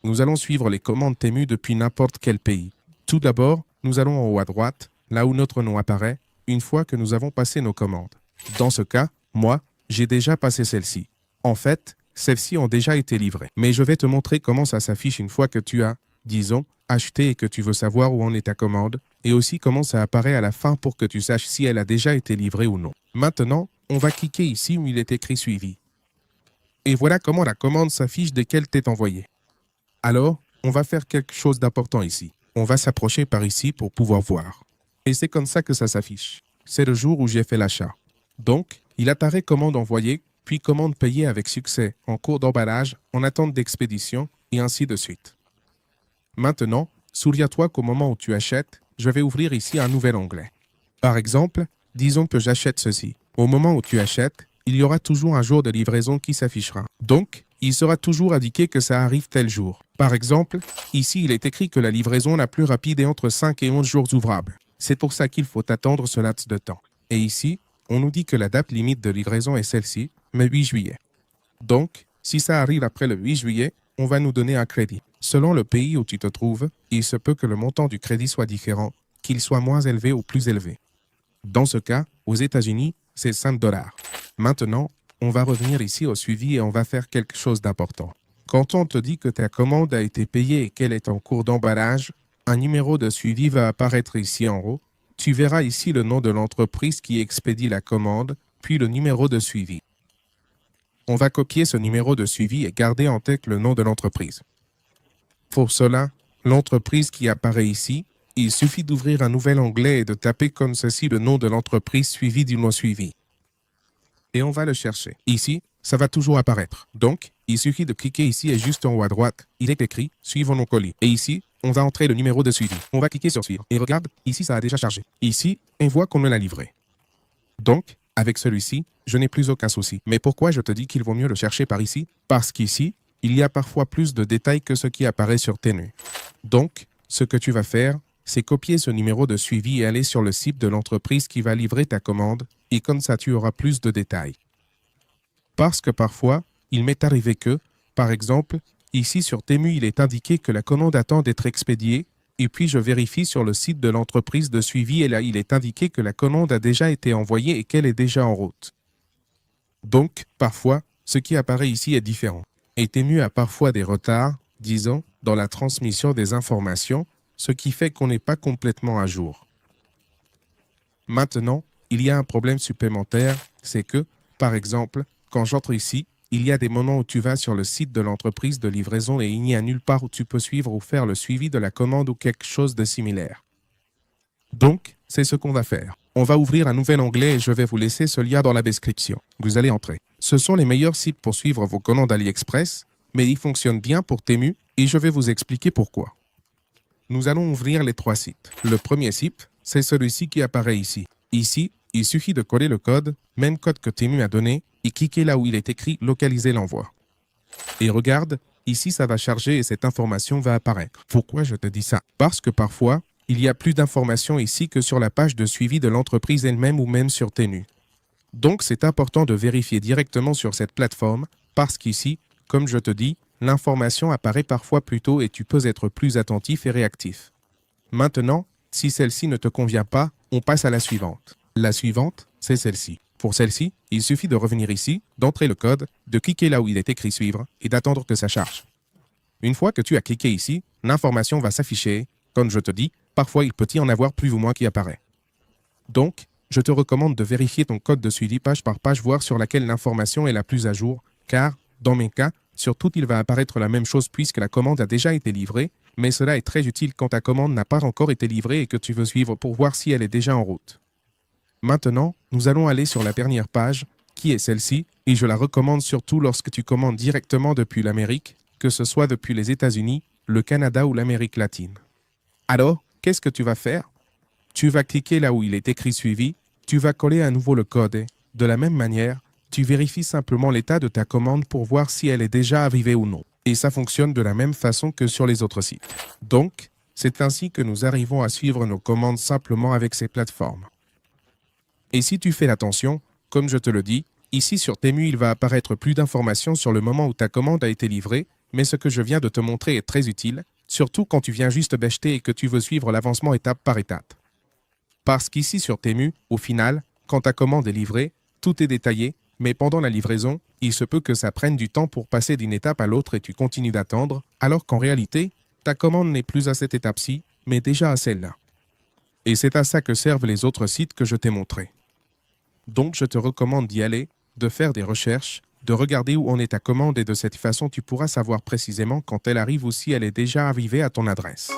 Nous allons suivre les commandes Temu depuis n'importe quel pays. Tout d'abord, nous allons en haut à droite, là où notre nom apparaît, une fois que nous avons passé nos commandes. Dans ce cas, moi, j'ai déjà passé celle-ci. En fait, celles-ci ont déjà été livrées. Mais je vais te montrer comment ça s'affiche une fois que tu as, disons, acheté et que tu veux savoir où en est ta commande, et aussi comment ça apparaît à la fin pour que tu saches si elle a déjà été livrée ou non. Maintenant, on va cliquer ici où il est écrit suivi. Et voilà comment la commande s'affiche dès qu'elle t'est envoyée. Alors, on va faire quelque chose d'important ici. On va s'approcher par ici pour pouvoir voir. Et c'est comme ça que ça s'affiche. C'est le jour où j'ai fait l'achat. Donc, il apparaît commande envoyée, puis commande payée avec succès, en cours d'emballage, en attente d'expédition, et ainsi de suite. Maintenant, souviens-toi qu'au moment où tu achètes, je vais ouvrir ici un nouvel onglet. Par exemple, disons que j'achète ceci. Au moment où tu achètes, il y aura toujours un jour de livraison qui s'affichera. Donc, il sera toujours indiqué que ça arrive tel jour. Par exemple, ici il est écrit que la livraison la plus rapide est entre 5 et 11 jours ouvrables. C'est pour ça qu'il faut attendre ce laps de temps. Et ici, on nous dit que la date limite de livraison est celle-ci, le 8 juillet. Donc, si ça arrive après le 8 juillet, on va nous donner un crédit. Selon le pays où tu te trouves, il se peut que le montant du crédit soit différent, qu'il soit moins élevé ou plus élevé. Dans ce cas, aux États-Unis, c'est 5 $. Maintenant, on va revenir ici au suivi et on va faire quelque chose d'important. Quand on te dit que ta commande a été payée et qu'elle est en cours d'emballage, un numéro de suivi va apparaître ici en haut. Tu verras ici le nom de l'entreprise qui expédie la commande, puis le numéro de suivi. On va copier ce numéro de suivi et garder en tête le nom de l'entreprise. Pour cela, l'entreprise qui apparaît ici, il suffit d'ouvrir un nouvel onglet et de taper comme ceci le nom de l'entreprise suivi du mot suivi. Et on va le chercher. Ici, ça va toujours apparaître. Donc, il suffit de cliquer ici et juste en haut à droite, il est écrit « Suivons nos colis ». Et ici, on va entrer le numéro de suivi. On va cliquer sur « Suivre ». Et regarde, ici, ça a déjà chargé. Ici, on voit qu'on me l'a livré. Donc, avec celui-ci, je n'ai plus aucun souci. Mais pourquoi je te dis qu'il vaut mieux le chercher par ici? Parce qu'ici, il y a parfois plus de détails que ce qui apparaît sur Temu. Donc, ce que tu vas faire, c'est copier ce numéro de suivi et aller sur le site de l'entreprise qui va livrer ta commande, et comme ça tu auras plus de détails. Parce que parfois, il m'est arrivé que, par exemple, ici sur Temu, il est indiqué que la commande attend d'être expédiée, et puis je vérifie sur le site de l'entreprise de suivi et là, il est indiqué que la commande a déjà été envoyée et qu'elle est déjà en route. Donc, parfois, ce qui apparaît ici est différent. Et Temu a parfois des retards, disons, dans la transmission des informations, ce qui fait qu'on n'est pas complètement à jour. Maintenant, il y a un problème supplémentaire, c'est que, par exemple, quand j'entre ici, il y a des moments où tu vas sur le site de l'entreprise de livraison et il n'y a nulle part où tu peux suivre ou faire le suivi de la commande ou quelque chose de similaire. Donc, c'est ce qu'on va faire. On va ouvrir un nouvel onglet et je vais vous laisser ce lien dans la description. Vous allez entrer. Ce sont les meilleurs sites pour suivre vos commandes AliExpress, mais ils fonctionnent bien pour Temu et je vais vous expliquer pourquoi. Nous allons ouvrir les 3 sites. Le premier site, c'est celui-ci qui apparaît ici. Ici, il suffit de coller le code, même code que Temu a donné, et cliquer là où il est écrit « Localiser l'envoi ». Et regarde, ici ça va charger et cette information va apparaître. Pourquoi je te dis ça? Parce que parfois, il y a plus d'informations ici que sur la page de suivi de l'entreprise elle-même ou même sur Temu. Donc c'est important de vérifier directement sur cette plateforme, parce qu'ici, comme je te dis, l'information apparaît parfois plus tôt et tu peux être plus attentif et réactif. Maintenant, si celle-ci ne te convient pas, on passe à la suivante. La suivante, c'est celle-ci. Pour celle-ci, il suffit de revenir ici, d'entrer le code, de cliquer là où il est écrit suivre et d'attendre que ça charge. Une fois que tu as cliqué ici, l'information va s'afficher. Comme je te dis, parfois il peut y en avoir plus ou moins qui apparaît. Donc, je te recommande de vérifier ton code de suivi page par page, voir sur laquelle l'information est la plus à jour, car, dans mes cas, sur tout il va apparaître la même chose puisque la commande a déjà été livrée, mais cela est très utile quand ta commande n'a pas encore été livrée et que tu veux suivre pour voir si elle est déjà en route. Maintenant, nous allons aller sur la dernière page, qui est celle-ci, et je la recommande surtout lorsque tu commandes directement depuis l'Amérique, que ce soit depuis les États-Unis, le Canada ou l'Amérique latine. Alors, qu'est-ce que tu vas faire? Tu vas cliquer là où il est écrit suivi, tu vas coller à nouveau le code et, de la même manière, tu vérifies simplement l'état de ta commande pour voir si elle est déjà arrivée ou non. Et ça fonctionne de la même façon que sur les autres sites. Donc, c'est ainsi que nous arrivons à suivre nos commandes simplement avec ces plateformes. Et si tu fais attention, comme je te le dis, ici sur Temu, il va apparaître plus d'informations sur le moment où ta commande a été livrée, mais ce que je viens de te montrer est très utile, surtout quand tu viens juste d'acheter et que tu veux suivre l'avancement étape par étape. Parce qu'ici sur Temu, au final, quand ta commande est livrée, tout est détaillé, mais pendant la livraison, il se peut que ça prenne du temps pour passer d'une étape à l'autre et tu continues d'attendre, alors qu'en réalité, ta commande n'est plus à cette étape-ci, mais déjà à celle-là. Et c'est à ça que servent les autres sites que je t'ai montrés. Donc je te recommande d'y aller, de faire des recherches, de regarder où en est ta commande et de cette façon tu pourras savoir précisément quand elle arrive ou si elle est déjà arrivée à ton adresse.